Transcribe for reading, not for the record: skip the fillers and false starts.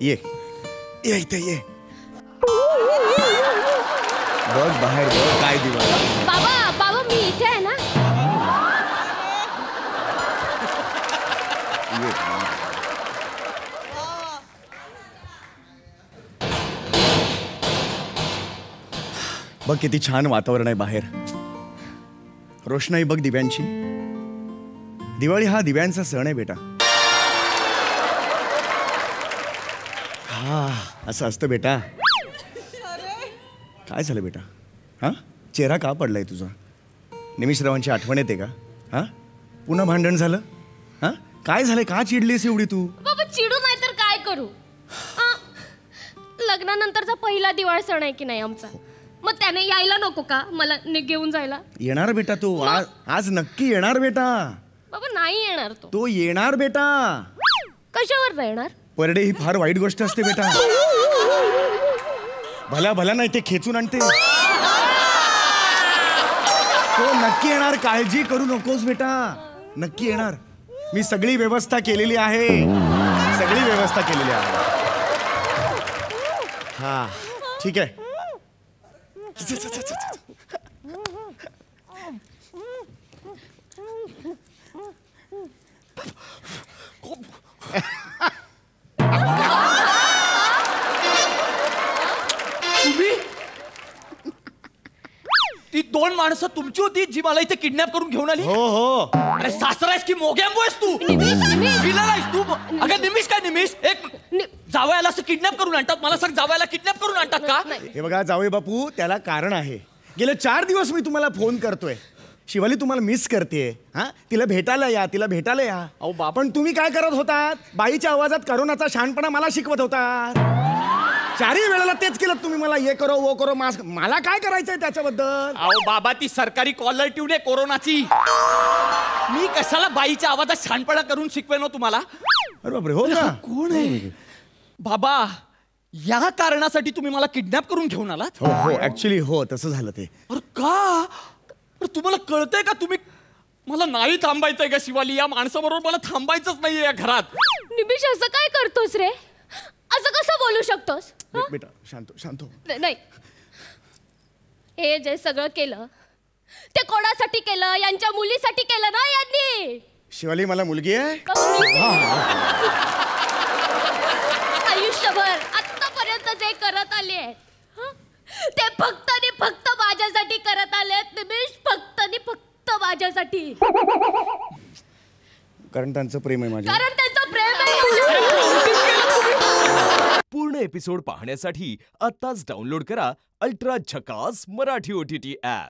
ये ये इथे ये बघ बाहेर बघ काय दिवाळी. बाबा बाबा मी इथे आहे ना. बघ किती छान वातावरण आहे बाहेर. रोषणाई बघ दिव्यांची. दिवाळी हा दिव्यांचा सण आहे बेटा. हा असं असतं बेटा. काय झालं बेटा? हा चेहरा का पडलाय तुझा? निमिषरावांची आठवण येते का? हा पुन्हा भांडण झालं? हा काय झालंय? का चिडलीस एवढी तू? बाबा चिडू नाही तर काय करू? लग्नानंतरचा पहिला दिवाळी सण आहे की नाही आमचा. मग त्याने यायला नको का मला घेऊन जायला? येणार बेटा तो. आज नक्की येणार बेटा. बाबा नाही येणार तो. तो येणार बेटा. कशावर नाही येणार? परडे ही फार वाईट गोष्ट असते बेटा. भला भला नाही ते खेचून आणते. तो नक्की येणार. काळजी करू नकोस बेटा. नक्की येणार. मी सगळी व्यवस्था केलेली आहे. सगळी व्यवस्था केलेली आहे. हा ठीक आहे. तुम्ही ती दोन माणसं तुमची होती जी मला इथे किडनॅप करून घेऊन आली? हो हो. अरे सासरायस की मोग्याम्बो आहेस तू? विलन आहेस तू? अगं निमिष काय निमिष? एक जावयाला असं किडनॅप करून आणतात. मला सांग जावयाला किडनॅप करून आणतात का? हे बघा जावई बापू त्याला कारण आहे. गेले 4 दिवस मी तुम्हाला फोन करतोय. शिवाली तुम्हाला मिस करते. हा तिला भेटायला या. तिला भेटायला या. अहो बाप. पण तुम्ही काय करत होतात? बाईच्या आवाजात करोनाचा शहाणपणा मला शिकवत होता. 4ही वेळेला तेच केलं तुम्ही. मला ये करो वो करो मास्क. मला काय करायचंय त्याच्याबद्दल? अहो बाबा ती सरकारी कॉलर ट्यून आहे कोरोनाची. मी कशाला बाईच्या आवाजात शहाणपणा करून शिकवेन हो तुम्हाला? अरे बापरे. हो ना. कोण आहे बाबा? या कारणासाठी तुम्ही मला किडनॅप करून घेऊन आलात? हो हो ऍक्च्युली हो तसं झालं ते. अरे का? तुम्हाला कळतंय का? तुम्ही मला नाही थांबायचंय का शिवाली? या माणसाबरोबर मला थांबायचंच नाहीये या घरात. निमिष असं काय करतोस रे? असं कसं बोलू शकतोस? बेटा शांत शांत हो. नाही हे जे सगळं केलं ते कोणासाठी केलं? यांच्या मुलीसाठी केलं ना यांनी. शिवाली मला मुलगी आहे. आयुष्यभर आतापर्यंत जे करत आले ते फक्त आणि फक्त माझ्यासाठी करत आलेत निमिष. फक्त आणि फक्त माझ्यासाठी. कारण त्यांचं प्रेम आहे माझ्या. कारण त्यांचं प्रेम आहे. पूर्ण एपिसोड पाहण्यासाठी आत्ताच डाउनलोड करा अल्ट्रा झकास मराठी OTT ॲप.